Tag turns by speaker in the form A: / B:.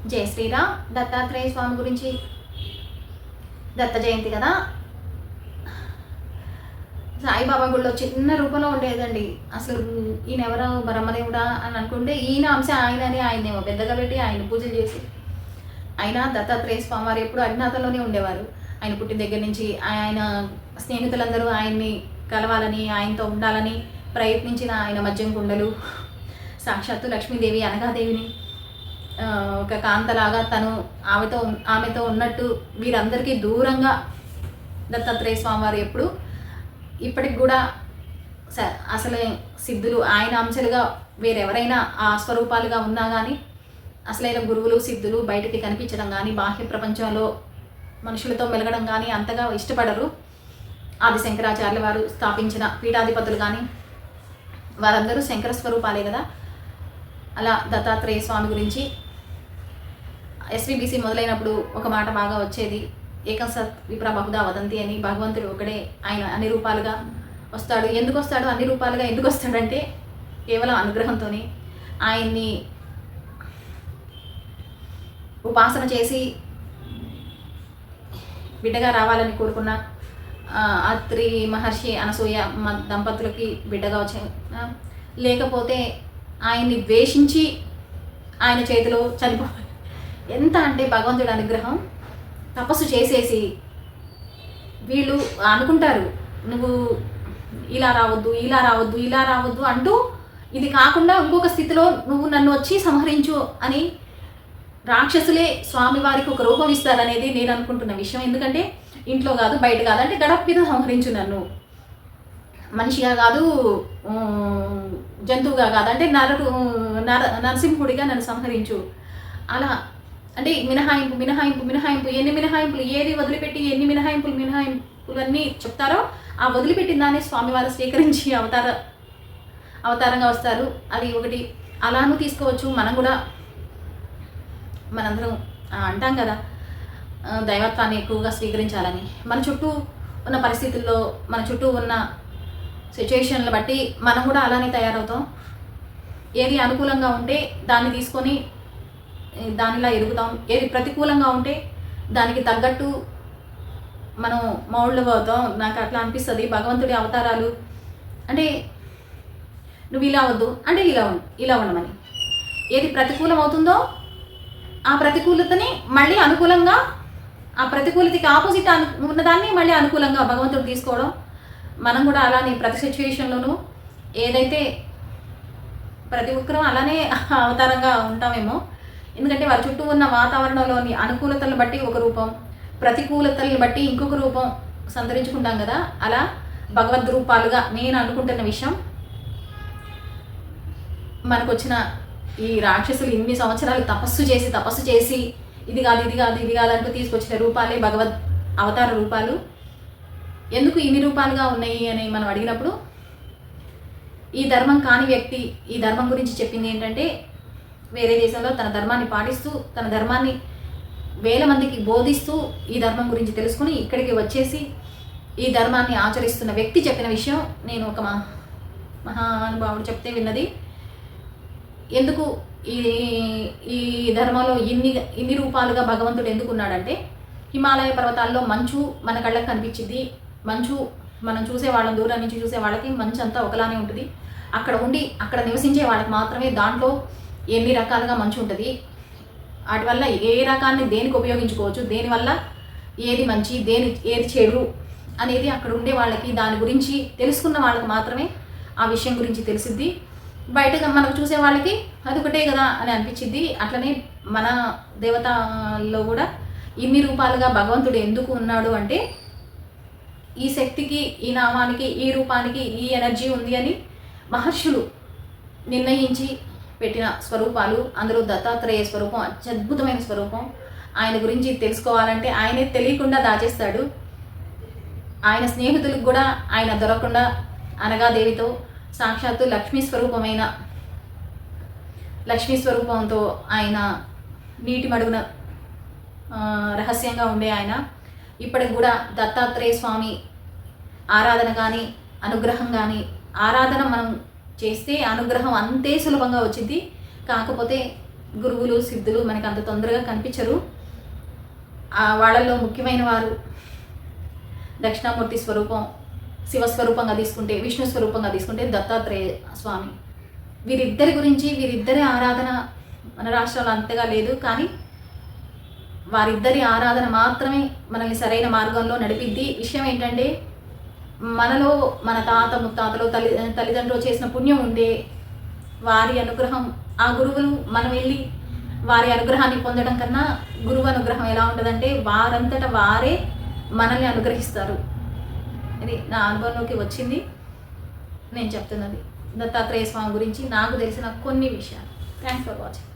A: జై శ్రీరామ్. దత్తాత్రేయ స్వామి గురించి దత్త జయంతి కదా. సాయిబాబా గుడిలో చిన్న రూపంలో ఉండేదండి. అసలు ఈయన ఎవరో బ్రహ్మదేవుడా అని అనుకుంటే ఈయన అంశ ఆయనని ఆయనేమో పెద్దగా పెట్టి ఆయన పూజలు చేసి ఆయన దత్తాత్రేయ స్వామి వారు ఎప్పుడు అజ్ఞాతంలోనే ఉండేవారు. ఆయన పుట్టిన దగ్గర నుంచి ఆయన స్నేహితులందరూ ఆయన్ని కలవాలని ఆయనతో ఉండాలని ప్రయత్నించిన ఆయన మద్యం కుండలు సాక్షాత్తు లక్ష్మీదేవి అనగాదేవిని ఒక కాంతలాగా తను ఆమెతో ఉన్నట్టు వీరందరికీ దూరంగా దత్తాత్రేయ స్వామివారు ఎప్పుడు ఇప్పటికి కూడా అసలే సిద్ధులు ఆయన అంశాలుగా వేరెవరైనా ఆ స్వరూపాలుగా ఉన్నా కానీ అసలైన గురువులు సిద్ధులు బయటికి కనిపించడం కానీ బాహ్య ప్రపంచంలో మనుషులతో మెలగడం కానీ అంతగా ఇష్టపడరు. ఆది శంకరాచార్యుల వారు స్థాపించిన పీఠాధిపతులు కానీ వారందరూ శంకర స్వరూపాలే కదా. అలా దత్తాత్రేయ స్వామి గురించి ఎస్విబిసి మొదలైనప్పుడు ఒక మాట బాగా వచ్చేది, ఏకం సత్ విప్ర బహుదా వదంతి అని. భగవంతుడు ఒకడే, ఆయన అన్ని రూపాలుగా వస్తాడు. ఎందుకు వస్తాడు అన్ని రూపాలుగా ఎందుకు వస్తాడంటే కేవలం అనుగ్రహంతో. ఆయన్ని ఉపాసన చేసి బిడ్డగా రావాలని కోరుకున్న అత్రి మహర్షి అనసూయ దంపతులకి బిడ్డగా వచ్చాయి. లేకపోతే ఆయన్ని ద్వేషించి ఆయన చేతిలో చనిపోవాలి. ఎంత అంటే భగవంతుడి అనుగ్రహం. తపస్సు చేసేసి వీళ్ళు అనుకుంటారు నువ్వు ఇలా రావద్దు ఇలా రావద్దు ఇలా రావద్దు అంటూ, ఇది కాకుండా ఇంకొక స్థితిలో నువ్వు నన్ను వచ్చి సంహరించు అని రాక్షసులే స్వామివారికి ఒక రూపం ఇస్తారనేది నేను అనుకుంటున్న విషయం. ఎందుకంటే ఇంట్లో కాదు బయట కాదు, అంటే గడప మీద సంహరించు నన్ను, మనిషిగా కాదు జంతువుగా కాదు, అంటే నరసింహుడిగా నన్ను సంహరించు. అలా అంటే మినహాయింపు మినహాయింపు మినహాయింపు, ఎన్ని మినహాయింపులు, ఏది వదిలిపెట్టి ఎన్ని మినహాయింపులన్నీ చెప్తారో ఆ వదిలిపెట్టిన దాన్ని స్వామివారు స్వీకరించి అవతారంగా వస్తారు. అది ఒకటి అలానూ తీసుకోవచ్చు. మనం కూడా మనందరం అంటాం కదా దైవత్వాన్ని ఎక్కువగా స్వీకరించాలని. మన చుట్టూ ఉన్న పరిస్థితుల్లో మన చుట్టూ ఉన్న సిచ్యుయేషన్లు బట్టి మనం కూడా అలానే తయారవుతాం. ఏది అనుకూలంగా ఉంటే దాన్ని తీసుకొని దానిలా ఎదుగుతాం. ఏది ప్రతికూలంగా ఉంటే దానికి తగ్గట్టు మనం మౌళ్ళుగా అవుతాం. నాకు అట్లా అనిపిస్తుంది. భగవంతుడి అవతారాలు అంటే నువ్వు ఇలా వద్దు అంటే ఇలా ఉండమని. ఏది ప్రతికూలం అవుతుందో ఆ ప్రతికూలతని మళ్ళీ అనుకూలంగా, ఆ ప్రతికూలతకి ఆపోజిట్ ఉన్నదాన్ని మళ్ళీ అనుకూలంగా భగవంతుడు తీసుకోవడం. మనం కూడా అలానే ప్రతి సిచ్యువేషన్లోనూ ఏదైతే ప్రతి ఒక్కరూ అలానే అవతారంగా ఉంటామేమో. ఎందుకంటే వారి చుట్టూ ఉన్న వాతావరణంలోని అనుకూలతలను బట్టి ఒక రూపం, ప్రతికూలతలను బట్టి ఇంకొక రూపం సంతరించుకుంటాం కదా. అలా భగవద్ రూపాలుగా నేను అనుకుంటున్న విషయం, మనకు వచ్చిన ఈ రాక్షసులు ఇన్ని సంవత్సరాలు తపస్సు చేసి ఇది కాదు అంటూ తీసుకొచ్చిన రూపాలే భగవద్ అవతార రూపాలు. ఎందుకు ఇన్ని రూపాలుగా ఉన్నాయి అని మనం అడిగినప్పుడు, ఈ ధర్మం కాని వ్యక్తి ఈ ధర్మం గురించి చెప్పింది ఏంటంటే, వేరే దేశంలో తన ధర్మాన్ని పాటిస్తూ తన ధర్మాన్ని వేల మందికి బోధిస్తూ ఈ ధర్మం గురించి తెలుసుకుని ఇక్కడికి వచ్చేసి ఈ ధర్మాన్ని ఆచరిస్తున్న వ్యక్తి చెప్పిన విషయం నేను ఒక మహానుభావుడు చెప్తే విన్నది. ఎందుకు ఈ ధర్మంలో ఇన్ని రూపాలుగా భగవంతుడు ఎందుకున్నాడంటే, హిమాలయ పర్వతాల్లో మంచు మన కళ్ళకి కనిపించింది. మంచు మనం చూసేవాళ్ళం, దూరం నుంచి చూసే వాళ్ళకి మంచు అంతా ఒకలానే ఉంటుంది. అక్కడ నివసించే వాళ్ళకి మాత్రమే దాంట్లో ఎన్ని రకాలుగా మంచు ఉంటుంది. వాటి వల్ల ఏ రకాన్ని దేనికి ఉపయోగించుకోవచ్చు, దేనివల్ల ఏది మంచి ఏది చెడు అనేది అక్కడ ఉండే వాళ్ళకి, దాని గురించి తెలుసుకున్న వాళ్ళకి మాత్రమే ఆ విషయం గురించి తెలిసిద్ది. బయటగా మనకు చూసే వాళ్ళకి అది ఒకటే కదా అని అనిపించింది. అట్లనే మన దేవతల్లో కూడా ఇన్ని రూపాలుగా భగవంతుడు ఎందుకు ఉన్నాడు అంటే, ఈ శక్తికి, ఈ నామానికి, ఈ రూపానికి ఈ ఎనర్జీ ఉంది అని మహర్షులు నిర్ణయించి పెట్టిన స్వరూపాలు. అందులో దత్తాత్రేయ స్వరూపం అత్యద్భుతమైన స్వరూపం. ఆయన గురించి తెలుసుకోవాలంటే ఆయనే తెలియకుండా దాచేస్తాడు. ఆయన స్నేహితులకు కూడా ఆయన దొరకకుండా అనగాదేవితో సాక్షాత్తు లక్ష్మీ స్వరూపంతో ఆయన నీటి మడుగున రహస్యంగా ఉండే ఆయన. ఇప్పటికి కూడా దత్తాత్రేయ స్వామి ఆరాధన కానీ అనుగ్రహం కానీ, ఆరాధన మనం చేస్తే అనుగ్రహం అంతే సులభంగా వచ్చింది. కాకపోతే గురువులు సిద్ధులు మనకు అంత తొందరగా కనిపించరు. వాళ్ళల్లో ముఖ్యమైన వారు దక్షిణామూర్తి స్వరూపం, శివస్వరూపంగా తీసుకుంటే, విష్ణు స్వరూపంగా తీసుకుంటే దత్తాత్రేయ స్వామి. వీరిద్దరి ఆరాధన మన రాష్ట్రంలో అంతగా లేదు, కానీ వారిద్దరి ఆరాధన మాత్రమే మనల్ని సరైన మార్గంలో నడిపిద్ది. విషయం ఏంటంటే, మనలో మన తాత ముత్తాతలు తల్లిదండ్రులు చేసిన పుణ్యం ఉంటే వారి అనుగ్రహం, ఆ గురువులు మనం వెళ్ళి వారి అనుగ్రహాన్ని పొందడం కన్నా గురువు అనుగ్రహం ఎలా ఉంటుందంటే వారంతట వారే మనల్ని అనుగ్రహిస్తారు. ఇది నా అనుభవంలోకి వచ్చింది, నేను చెప్తున్నది దత్తాత్రేయ స్వామి గురించి నాకు తెలిసిన కొన్ని విషయాలు. Thanks for watching.